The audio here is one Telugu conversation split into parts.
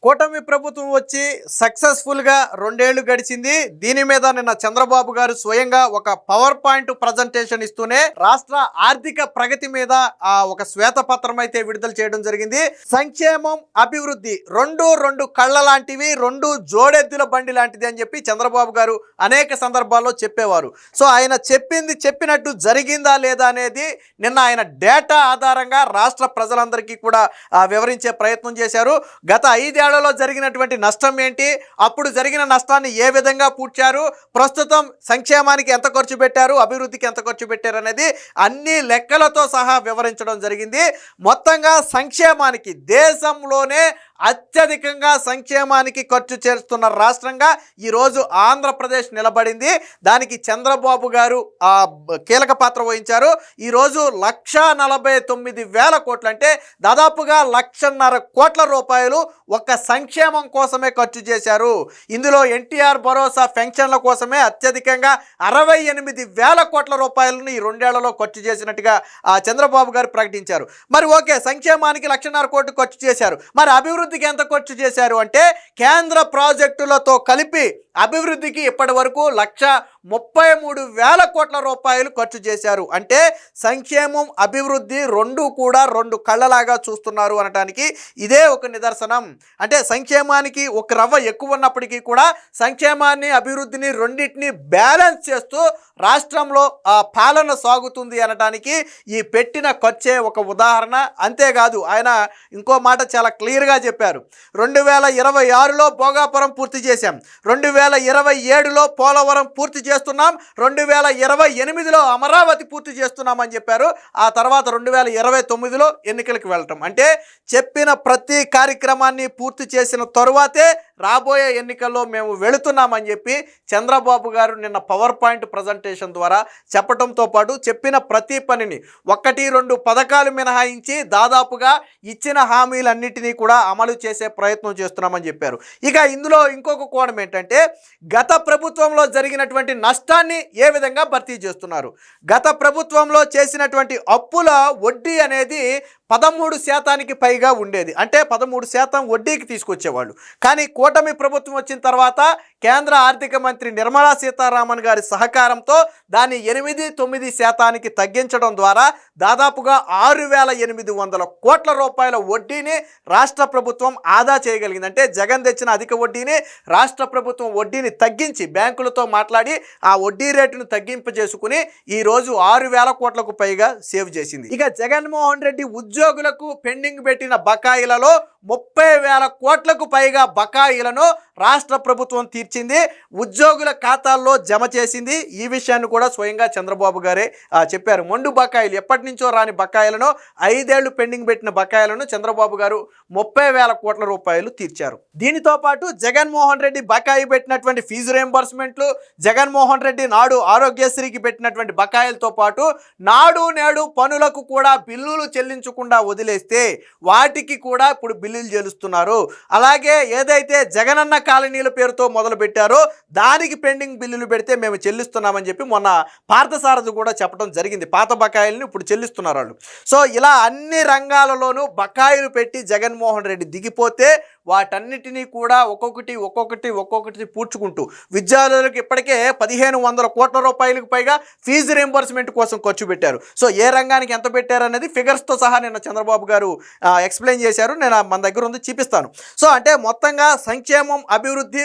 కూటమి ప్రభుత్వం వచ్చి సక్సెస్ఫుల్గా 2 ఏళ్లు గడిచింది. దీని మీద నిన్న చంద్రబాబు గారు స్వయంగా ఒక పవర్ పాయింట్ ప్రజెంటేషన్ ఇస్తూనే రాష్ట్ర ఆర్థిక ప్రగతి మీద ఒక శ్వేతపత్రం అయితే విడుదల చేయడం జరిగింది. సంక్షేమం, అభివృద్ధి రెండు కళ్ళ లాంటివి, రెండు జోడెద్దుల బండి లాంటిది అని చెప్పి చంద్రబాబు గారు అనేక సందర్భాల్లో చెప్పేవారు. సో ఆయన చెప్పింది చెప్పినట్టు జరిగిందా లేదా అనేది నిన్న ఆయన డేటా ఆధారంగా రాష్ట్ర ప్రజలందరికీ కూడా వివరించే ప్రయత్నం చేశారు. గత 5 ఏళ్లలో జరిగినటువంటి నష్టం ఏంటి, అప్పుడు జరిగిన నష్టాన్ని ఏ విధంగా పూడ్చారు, ప్రస్తుతం సంక్షేమానికి ఎంత ఖర్చు పెట్టారు, అభివృద్ధికి ఎంత ఖర్చు పెట్టారు అనేది అన్ని లెక్కలతో సహా వివరించడం జరిగింది. మొత్తంగా సంక్షేమానికి దేశంలోనే అత్యధికంగా సంక్షేమానికి ఖర్చు చేస్తున్న రాష్ట్రంగా ఈరోజు ఆంధ్రప్రదేశ్ నిలబడింది. దానికి చంద్రబాబు గారు కీలక పాత్ర వహించారు. ఈరోజు 1,49,000 కోట్లు అంటే దాదాపుగా 1,50,000 కోట్ల రూపాయలు ఒక్క సంక్షేమం కోసమే ఖర్చు చేశారు. ఇందులో ఎన్టీఆర్ భరోసా పెన్షన్ల కోసమే అత్యధికంగా 68,000 కోట్ల రూపాయలను ఈ 2 ఏళ్లలో ఖర్చు చేసినట్టుగా చంద్రబాబు గారు ప్రకటించారు. మరి ఓకే, సంక్షేమానికి 1,50,000 కోట్లు ఖర్చు చేశారు, మరి అభివృద్ధికి ఎంత ఖర్చు చేశారు అంటే కేంద్ర ప్రాజెక్టులతో కలిపి అభివృద్ధికి ఇప్పటి వరకు 1,33,000 కోట్ల రూపాయలు ఖర్చు చేశారు. అంటే సంక్షేమం, అభివృద్ధి రెండు కూడా రెండు కళ్ళలాగా చూస్తున్నారు అనడానికి ఇదే ఒక నిదర్శనం. అంటే సంక్షేమానికి ఒక రవ్వ ఎక్కువ ఉన్నప్పటికీ కూడా సంక్షేమాన్ని, అభివృద్ధిని రెండింటిని బ్యాలెన్స్ చేస్తూ రాష్ట్రంలో పాలన సాగుతుంది అనడానికి ఈ పెట్టిన ఖర్చే ఒక ఉదాహరణ. అంతేకాదు ఆయన ఇంకో మాట చాలా క్లియర్గా చెప్పారు. 2026లో భోగాపురం పూర్తి చేశాం, 2027లో పోలవరం పూర్తి చేస్తున్నాం, 2028లో అమరావతి పూర్తి చేస్తున్నామని చెప్పారు. ఆ తర్వాత 2029లో ఎన్నికలకు వెళ్ళటం, అంటే చెప్పిన ప్రతి కార్యక్రమాన్ని పూర్తి చేసిన తరువాతే రాబోయే ఎన్నికల్లో మేము వెళుతున్నామని చెప్పి చంద్రబాబు గారు నిన్న పవర్ పాయింట్ ప్రజెంటేషన్ ద్వారా చెప్పడంతో పాటు చెప్పిన ప్రతి పనిని 1-2 పథకాలు మినహాయించి దాదాపుగా ఇచ్చిన హామీలన్నిటినీ కూడా అమలు చేసే ప్రయత్నం చేస్తున్నామని చెప్పారు. ఇక ఇందులో ఇంకొక కోణం ఏంటంటే గత ప్రభుత్వంలో జరిగినటువంటి నష్టాన్ని ఏ విధంగా భర్తీ చేస్తున్నారు. గత ప్రభుత్వంలో చేసినటువంటి అప్పుల వడ్డీ అనేది 13% పైగా ఉండేది, అంటే 13% వడ్డీకి తీసుకొచ్చేవాళ్ళు. కానీ కూటమి ప్రభుత్వం వచ్చిన తర్వాత కేంద్ర ఆర్థిక మంత్రి నిర్మలా సీతారామన్ గారి సహకారంతో దాన్ని 8-9% తగ్గించడం ద్వారా దాదాపుగా 6,800 కోట్ల రూపాయల వడ్డీని రాష్ట్ర ప్రభుత్వం ఆదా చేయగలిగింది. అంటే జగన్ తెచ్చిన అధిక వడ్డీని రాష్ట్ర ప్రభుత్వం వడ్డీని తగ్గించి బ్యాంకులతో మాట్లాడి ఆ వడ్డీ రేటును తగ్గింపు చేసుకుని ఈరోజు 6,000 కోట్లకు పైగా సేవ్ చేసింది. ఇక జగన్మోహన్ రెడ్డి ఉద్యోగులకు పెండింగ్ పెట్టిన బకాయిలలో 30,000 కోట్లకు పైగా బకాయిలను రాష్ట్ర ప్రభుత్వం తీర్చింది, ఉద్యోగుల ఖాతాల్లో జమ చేసింది. ఈ విషయాన్ని కూడా స్వయంగా చంద్రబాబు గారే చెప్పారు. మొండు బకాయిలు, ఎప్పటి నుంచో రాని బకాయిలను, 5 ఏళ్లు పెండింగ్ పెట్టిన బకాయిలను చంద్రబాబు గారు 30,000 కోట్ల రూపాయలు తీర్చారు. దీనితో పాటు జగన్మోహన్ రెడ్డి బకాయి పెట్టినటువంటి ఫీజు రియంబర్స్మెంట్లు, జగన్మోహన్ రెడ్డి నాడు ఆరోగ్యశ్రీకి పెట్టినటువంటి బకాయిలతో పాటు నాడు నేడు పనులకు కూడా బిల్లులు చెల్లించకుండా వదిలేస్తే వాటికి కూడా ఇప్పుడు బిల్లులు చెల్లిస్తున్నారు. అలాగే ఏదైతే జగనన్న కాలనీల పేరుతో మొదలు పెట్టారో దానికి పెండింగ్ బిల్లులు పెడితే మేము చెల్లిస్తున్నామని చెప్పి మొన్న పార్థసారథి కూడా చెప్పడం జరిగింది. పాత బకాయిలను ఇప్పుడు చెల్లిస్తున్నారు వాళ్ళు. సో ఇలా అన్ని రంగాలలోనూ బకాయిలు పెట్టి జగన్మోహన్ రెడ్డి దిగిపోతే వాటన్నిటినీ కూడా ఒక్కొక్కటి పూడ్చుకుంటూ విద్యార్థులకు ఇప్పటికే 1,500 కోట్ల రూపాయలకు పైగా ఫీజు రియంబర్స్మెంట్ కోసం ఖర్చు పెట్టారు. సో ఏ రంగానికి ఎంత పెట్టారు అనేది ఫిగర్స్తో సహా నిన్న చంద్రబాబు గారు ఎక్స్ప్లెయిన్ చేశారు. నేను మన దగ్గర ఉంది చూపిస్తాను. సో అంటే మొత్తంగా సంక్షేమం, అభివృద్ధి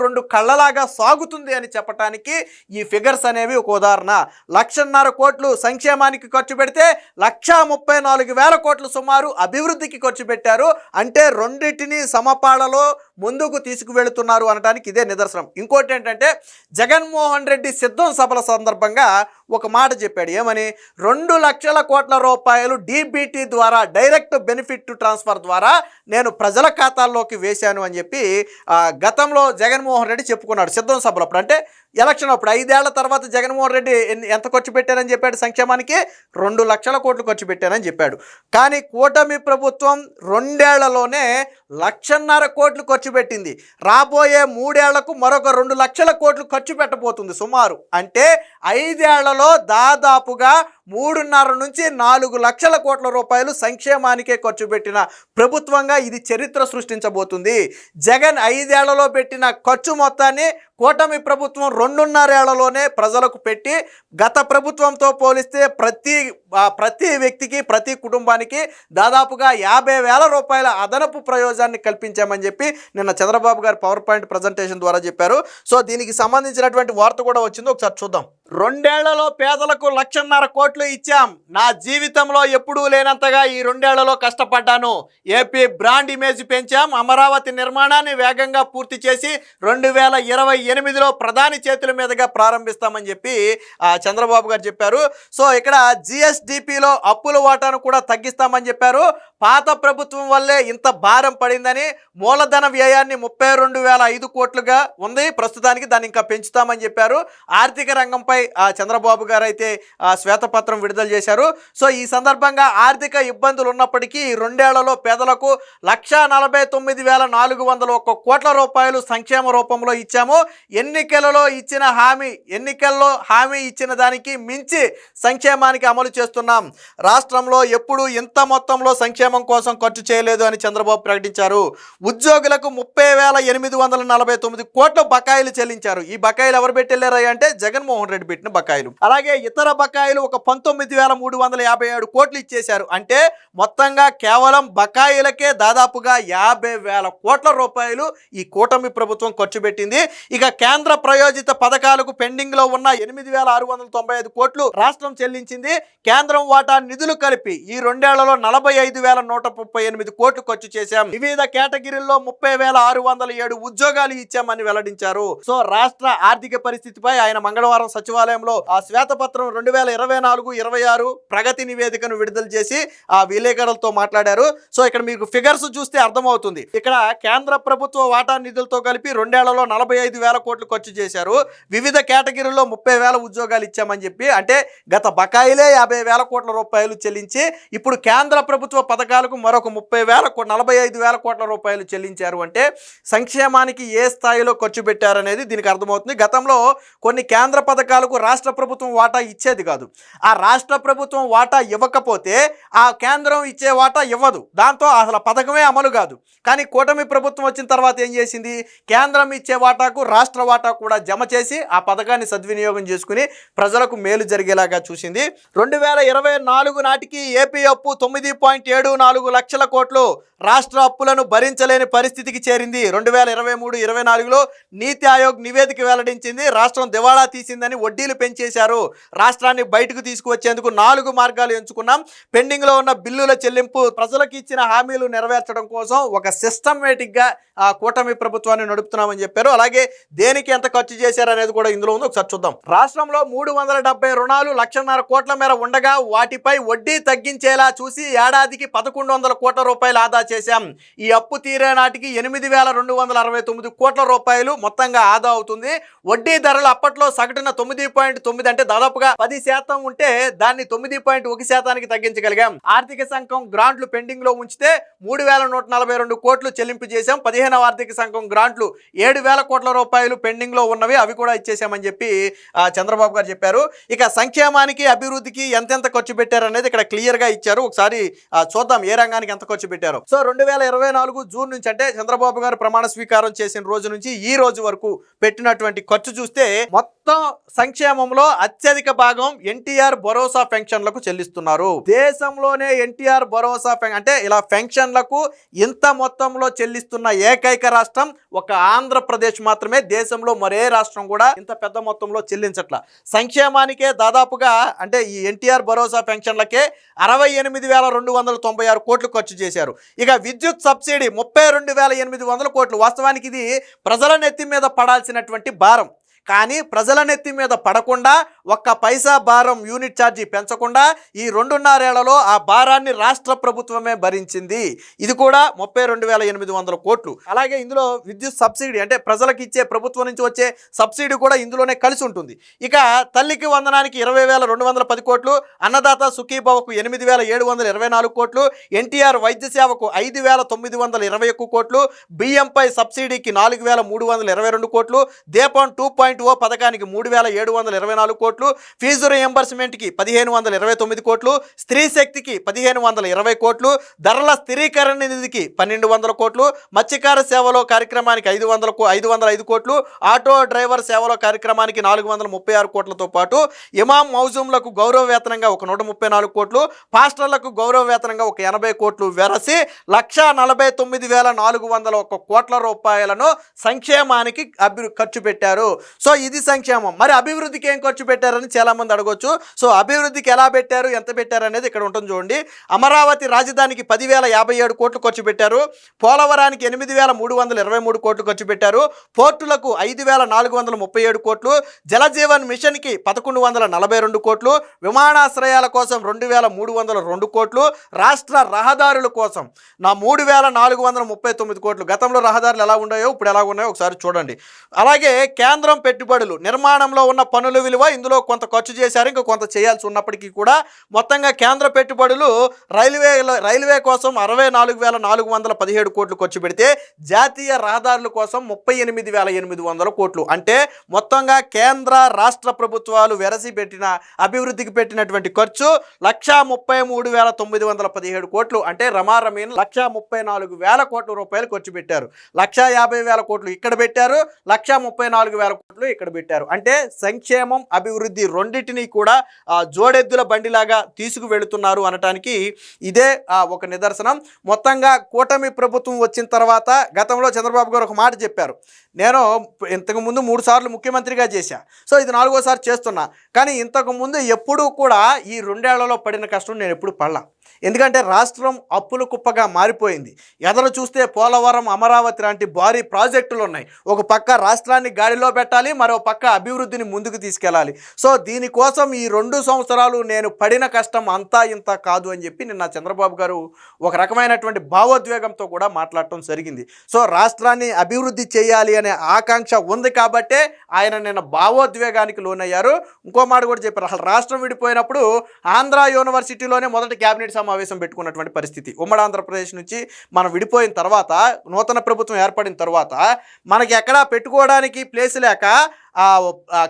రెండు కళ్ళలాగా సాగుతుంది అని చెప్పడానికి ఈ ఫిగర్స్ అనేవి ఒక ఉదాహరణ. 1,50,000 కోట్లు సంక్షేమానికి ఖర్చు పెడితే 1,34,000 కోట్లు సుమారు అభివృద్ధికి ఖర్చు పెట్టారు. అంటే రెండింటిని సమపాళలో ముందుకు తీసుకువెళుతున్నారు అనడానికి ఇదే నిదర్శనం. ఇంకోటి ఏంటంటే జగన్మోహన్ రెడ్డి సిద్ధం సభల సందర్భంగా ఒక మాట చెప్పాడు. ఏమని? 2 లక్షల కోట్ల రూపాయలు డీబీటీ ద్వారా, డైరెక్ట్ బెనిఫిట్ ట్రాన్స్ఫర్ ద్వారా నేను ప్రజల ఖాతాల్లోకి వేశాను అని చెప్పి గతంలో జగన్మోహన్ రెడ్డి చెప్పుకున్నాడు సిద్ధం సభలప్పుడు. అంటే ఎలక్షన్ అప్పుడు 5 ఏళ్ల తర్వాత జగన్మోహన్ రెడ్డి ఎంత ఖర్చు పెట్టారని చెప్పాడు సంక్షేమానికి? 2 లక్షల కోట్లు ఖర్చు పెట్టానని చెప్పాడు. కానీ కూటమి ప్రభుత్వం 2 ఏళ్లలోనే 1,50,000 కోట్లు ఖర్చు పెట్టింది. రాబోయే 3 ఏళ్లకు మరొక 2 లక్షల కోట్లు ఖర్చు పెట్టబోతుంది సుమారు. అంటే 5 ఏళ్లలో దాదాపుగా 3.5 నుంచి 4 లక్షల కోట్ల రూపాయలు సంక్షేమానికే ఖర్చు పెట్టిన ప్రభుత్వంగా ఇది చరిత్ర సృష్టించబోతుంది. జగన్ 5 ఏళ్లలో పెట్టిన ఖర్చు మొత్తాన్ని కూటమి ప్రభుత్వం 2.5 ఏళ్లలోనే ప్రజలకు పెట్టి గత ప్రభుత్వంతో పోలిస్తే ప్రతి వ్యక్తికి ప్రతి కుటుంబానికి దాదాపుగా 50,000 రూపాయల అదనపు ప్రయోజనాన్ని కల్పించామని చెప్పి నిన్న చంద్రబాబు గారు పవర్ పాయింట్ ప్రజెంటేషన్ ద్వారా చెప్పారు. సో దీనికి సంబంధించినటువంటి వార్త కూడా వచ్చింది, ఒకసారి చూద్దాం. 2 ఏళ్లలో పేదలకు 1,50,000 కోట్లు ఇచ్చాం. నా జీవితంలో ఎప్పుడూ లేనంతగా ఈ 2 ఏళ్లలో కష్టపడ్డాను. ఏపీ బ్రాండ్ ఇమేజ్ పెంచాం. అమరావతి నిర్మాణాన్ని వేగంగా పూర్తి చేసి 2028లో ప్రధాని చేతుల మీదుగా ప్రారంభిస్తామని చెప్పి చంద్రబాబు గారు చెప్పారు. సో ఇక్కడ జిఎస్డిపిలో అప్పుల వాటాను కూడా తగ్గిస్తామని చెప్పారు. పాత ప్రభుత్వం వల్లే ఇంత భారం పడిందని, మూలధన వ్యయాన్ని 32,500 కోట్లుగా ఉంది ప్రస్తుతానికి, దాన్ని ఇంకా పెంచుతామని చెప్పారు. ఆర్థిక రంగంపై చంద్రబాబు గారు అయితే శ్వేతపత్రం విడుదల చేశారు. సో ఈ సందర్భంగా ఆర్థిక ఇబ్బందులు ఉన్నప్పటికీ 2 ఏళ్లలో పేదలకు 1,49,401 కోట్ల రూపాయలు సంక్షేమ రూపంలో ఇచ్చాము. ఎన్నికల్లో హామీ ఇచ్చిన దానికి మించి సంక్షేమానికి అమలు చేస్తున్నాం. రాష్ట్రంలో ఎప్పుడు ఇంత మొత్తంలో సంక్షేమం కోసం ఖర్చు చేయలేదు అని చంద్రబాబు ప్రకటించారు. ఉద్యోగులకు 30,849 కోట్ల బకాయిలు చెల్లించారు. ఈ బకాయిలు ఎవరు పెట్టెళ్ళారా అంటే జగన్మోహన్ రెడ్డి పెట్టిన బకాయిలు. అలాగే ఇతర బకాయిలు ఒక 19,357 కోట్లు ఇచ్చేశారు. అంటే మొత్తంగా కేవలం బకాయిలకే దాదాపుగా 50,000 కోట్ల రూపాయలు ఈ కూటమి ప్రభుత్వం ఖర్చు పెట్టింది. ఇక కేంద్ర ప్రయోజిత పథకాలకు పెండింగ్ లో ఉన్న 8,695 కోట్లు రాష్ట్రం చెల్లించింది. కేంద్రం వాటా నిధులు కలిపి ఈ 2 ఏళ్లలో 45,138 కోట్లు ఖర్చు చేశాం. వివిధ కేటగిరీల్లో 30,607 ఉద్యోగాలు ఇచ్చామని వెల్లడించారు. సో రాష్ట్ర ఆర్థిక పరిస్థితిపై ఆయన మంగళవారం సచివాలయంలో ఆ శ్వేతపత్రం 2024-26 ప్రగతి నివేదికను విడుదల చేసి ఆ విలేకరులతో మాట్లాడారు. సో ఇక్కడ మీకు ఫిగర్స్ చూస్తే అర్థమవుతుంది. ఇక్కడ కేంద్ర ప్రభుత్వ వాటా నిధులతో కలిపి 2 ఏళ్లలో 45,000 కోట్లు ఖర్చు చేశారు. వివిధ కేటగిరీల్లో 30,000 ఉద్యోగాలు ఇచ్చామని చెప్పి, అంటే గత బకాయిలే 50,000 కోట్ల రూపాయలు చెల్లించి ఇప్పుడు కేంద్ర ప్రభుత్వ పథకాలకు మరొక 45,000 కోట్ల రూపాయలు చెల్లించారు. అంటే సంక్షేమానికి ఏ స్థాయిలో ఖర్చు పెట్టారనేది దీనికి అర్థమవుతుంది. గతంలో కొన్ని కేంద్ర పథకాలకు రాష్ట్ర ప్రభుత్వం వాటా ఇచ్చేది కాదు. ఆ రాష్ట్ర ప్రభుత్వం వాటా ఇవ్వకపోతే ఆ కేంద్రం ఇచ్చే వాటా ఇవ్వదు. దాంతో అసలు పథకమే అమలు కాదు. కానీ కూటమి ప్రభుత్వం వచ్చిన తర్వాత ఏం చేసింది? కేంద్రం ఇచ్చే వాటాకు రాష్ట్ర వాటా కూడా జమ చేసి ఆ పథకాన్ని సద్వినియోగం చేసుకుని ప్రజలకు మేలు జరిగేలాగా చూసింది. 2024 నాటికి ఏపీ అప్పు 9.74 లక్షల కోట్లు. రాష్ట్ర అప్పులను భరించలేని పరిస్థితికి చేరింది. 2023-24లో నీతి ఆయోగ్ నివేదిక వెల్లడించింది. రాష్ట్రం దివాళా తీసిందని వడ్డీలు పెంచేశారు. రాష్ట్రాన్ని బయటకు తీసుకువచ్చేందుకు 4 మార్గాలు ఎంచుకున్నాం. పెండింగ్లో ఉన్న బిల్లుల చెల్లింపు, ప్రజలకు ఇచ్చిన హామీలు నెరవేర్చడం కోసం ఒక సిస్టమేటిక్గా ఆ కూటమి ప్రభుత్వాన్ని నడుపుతున్నామని చెప్పారు. అలాగే దేనికి ఎంత ఖర్చు చేశారు అనేది కూడా ఇందులో ఉంది, ఒకసారి చూద్దాం. రాష్ట్రంలో 370 రుణాలు 1,50,000 కోట్ల మేర ఉండగా వాటిపై వడ్డీ తగ్గించేలా చూసి ఏడాదికి 1,100 కోట్ల రూపాయలు ఆదా చేశాం. ఈ అప్పు తీరే నాటికి 8,269 కోట్ల రూపాయలు మొత్తంగా ఆదా అవుతుంది. వడ్డీ ధరలు అప్పట్లో సగటున 9.9 అంటే దాదాపుగా 10% ఉంటే దాన్ని 9.1% తగ్గించగలిగాం. ఆర్థిక సంఘం గ్రాంట్లు పెండింగ్ లో ఉంచితే 3,142 కోట్లు చెల్లింపు చేశాం. 15వ ఆర్థిక సంఘం గ్రాంట్లు 7,000 కోట్ల రూపాయలు పెండింగ్ లో ఉన్నవి, అవి కూడా ఇచ్చేసామని చెప్పి చంద్రబాబు గారు చెప్పారు. ఇక సంక్షేమానికి అభివృద్ధికి ఎంతెంత ఖర్చు పెట్టారు అనేది ఇక్కడ క్లియర్ గా ఇచ్చారు. ఒకసారి చూద్దాం ఏ రంగానికి ఎంత ఖర్చు పెట్టారు. సో 2024 జూన్ నుంచి, అంటే చంద్రబాబు గారు ప్రమాణ స్వీకారం చేసిన రోజు నుంచి ఈ రోజు వరకు పెట్టినటువంటి ఖర్చు చూస్తే మొత్తం సంక్షేమంలో అత్యధిక భాగం ఎన్టీఆర్ భరోసా పెన్షన్లకు చెల్లిస్తున్నారు. దేశంలోనే ఎన్టీఆర్ భరోసా అంటే ఇలా పెన్షన్లకు ఇంత మొత్తంలో చెల్లిస్తున్న ఏకైక రాష్ట్రం ఒక ఆంధ్రప్రదేశ్ మాత్రమే. దేశంలో మరే రాష్ట్రం కూడా ఇంత పెద్ద మొత్తంలో చెల్లించట్ల. సంక్షేమానికే దాదాపుగా, అంటే ఈ ఎన్టీఆర్ భరోసా పెన్షన్లకే 68,296 కోట్లు ఖర్చు చేశారు. ఇక విద్యుత్ సబ్సిడీ 32,800 కోట్లు. వాస్తవానికి ఇది ప్రజల నెత్తి మీద పడాల్సినటువంటి భారం, కానీ ప్రజల నెత్తి మీద పడకుండా ఒక్క పైసా భారం యూనిట్ ఛార్జీ పెంచకుండా ఈ 2.5 ఏళ్లలో ఆ భారాన్ని రాష్ట్ర ప్రభుత్వమే భరించింది. ఇది కూడా 32,800 కోట్లు. అలాగే ఇందులో విద్యుత్ సబ్సిడీ, అంటే ప్రజలకు ఇచ్చే ప్రభుత్వం నుంచి వచ్చే సబ్సిడీ కూడా ఇందులోనే కలిసి ఉంటుంది. ఇక తల్లికి వందనానికి 20,210 కోట్లు, అన్నదాత సుఖీభవకు 8,724 కోట్లు, ఎన్టీఆర్ వైద్య సేవకు 5,921 కోట్లు, బియ్యంపై సబ్సిడీకి 4,322 కోట్లు, దీపం 2.0 2.0 పథకానికి 3,724 కోట్లు, ఫీజు రియంబర్స్మెంట్కి 1,529 కోట్లు, స్త్రీ శక్తికి 1,520 కోట్లు, ధరల స్థిరీకరణ నిధికి 1,200 కోట్లు, మత్స్యకార సేవలో కార్యక్రమానికి 505 కోట్లు, ఆటో డ్రైవర్ సేవలో కార్యక్రమానికి 436 కోట్లతో పాటు ఇమాం మౌజూంలకు గౌరవ వేతనంగా ఒక 134 కోట్లు, పాస్టర్లకు గౌరవ వేతనంగా ఒక 80 కోట్లు వెరసి 1,49,401 కోట్ల రూపాయలను సంక్షేమానికి ఖర్చు పెట్టారు. సో ఇది సంక్షేమం. మరి అభివృద్ధికి ఏం ఖర్చు పెట్టారని చాలామంది అడగొచ్చు. సో అభివృద్ధికి ఎలా పెట్టారు, ఎంత పెట్టారు అనేది ఇక్కడ ఉంటుంది చూడండి. అమరావతి రాజధానికి 10,057 కోట్లు ఖర్చు పెట్టారు, పోలవరానికి 8,323 కోట్లు ఖర్చు పెట్టారు, పోర్టులకు 5,437 కోట్లు, జలజీవన్ మిషన్కి 1,142 కోట్లు, విమానాశ్రయాల కోసం 2,302 కోట్లు, రాష్ట్ర రహదారుల కోసం 3,439 కోట్లు. గతంలో రహదారులు ఎలా ఉన్నాయో ఇప్పుడు ఎలా ఉన్నాయో ఒకసారి చూడండి. అలాగే కేంద్రం పెట్టుబడులు, నిర్మాణంలో ఉన్న పనుల విలువ ఇందులో కొంత ఖర్చు చేశారు, ఇంకా కొంత చేయాల్సి ఉన్నప్పటికీ కూడా మొత్తంగా కేంద్ర పెట్టుబడులు రైల్వే కోసం 64,417 కోట్లు ఖర్చు పెడితే జాతీయ రహదారుల కోసం 38,800 కోట్లు. అంటే మొత్తంగా కేంద్ర రాష్ట్ర ప్రభుత్వాలు వెరసి పెట్టిన అభివృద్ధికి పెట్టినటువంటి ఖర్చు 1,33,917 కోట్లు. అంటే రమారమీన 1,34,000 కోట్ల రూపాయలు ఖర్చు పెట్టారు. 1,50,000 కోట్లు ఇక్కడ పెట్టారు, 1,34,000 కోట్లు ఇక్కడ పెట్టారు. అంటే సంక్షేమం అభివృద్ధి రెండింటినీ కూడా జోడెద్దుల బండిలాగా తీసుకువెళుతున్నారు అనటానికి ఇదే ఒక నిదర్శనం. మొత్తంగా కూటమి ప్రభుత్వం వచ్చిన తర్వాత గతంలో చంద్రబాబు గారు ఒక మాట చెప్పారు, నేను ఇంతకుముందు 3 సార్లు ముఖ్యమంత్రిగా చేశా, సో ఇది 4వసారి చేస్తున్నా, కానీ ఇంతకుముందు ఎప్పుడూ కూడా ఈ 2 ఏళ్లలో పడిన కష్టం నేను ఎప్పుడు పడలా. ఎందుకంటే రాష్ట్రం అప్పుల కుప్పగా మారిపోయింది. ఎదరు చూస్తే పోలవరం, అమరావతి లాంటి భారీ ప్రాజెక్టులు ఉన్నాయి. ఒక పక్క రాష్ట్రాన్ని గాడిలో పెట్టాలి, మరో పక్క అభివృద్ధిని ముందుకు తీసుకెళ్ళాలి. సో దీనికోసం ఈ 2 సంవత్సరాలు నేను పడిన కష్టం అంతా ఇంత కాదు అని చెప్పి నిన్న చంద్రబాబు గారు ఒక రకమైనటువంటి భావోద్వేగంతో కూడా మాట్లాడటం జరిగింది. సో రాష్ట్రాన్ని అభివృద్ధి చేయాలి అనే ఆకాంక్ష ఉంది కాబట్టే ఆయన నిన్న భావోద్వేగానికి లోనయ్యారు. ఇంకో మాట కూడా చెప్పారు, అసలు రాష్ట్రం విడిపోయినప్పుడు ఆంధ్ర యూనివర్సిటీలోనే మొదటి క్యాబినెట్ సమావేశం పెట్టుకున్నటువంటి పరిస్థితి. ఉమ్మడి ఆంధ్రప్రదేశ్ నుంచి మనం విడిపోయిన తర్వాత, నూతన ప్రభుత్వం ఏర్పడిన తర్వాత మనకి ఎక్కడా పెట్టుకోవడానికి ప్లేస్ లేక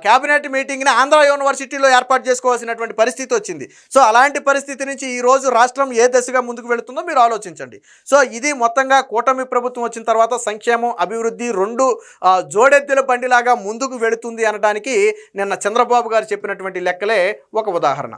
క్యాబినెట్ మీటింగ్ని ఆంధ్ర యూనివర్సిటీలో ఏర్పాటు చేసుకోవాల్సినటువంటి పరిస్థితి వచ్చింది. సో అలాంటి పరిస్థితి నుంచి ఈరోజు రాష్ట్రం ఏ దశగా ముందుకు వెళుతుందో మీరు ఆలోచించండి. సో ఇది మొత్తంగా కూటమి ప్రభుత్వం వచ్చిన తర్వాత సంక్షేమం అభివృద్ధి 2 జోడెద్దుల బండిలాగా ముందుకు వెళుతుంది అనడానికి నిన్న చంద్రబాబు గారు చెప్పినటువంటి లెక్కలే ఒక ఉదాహరణ.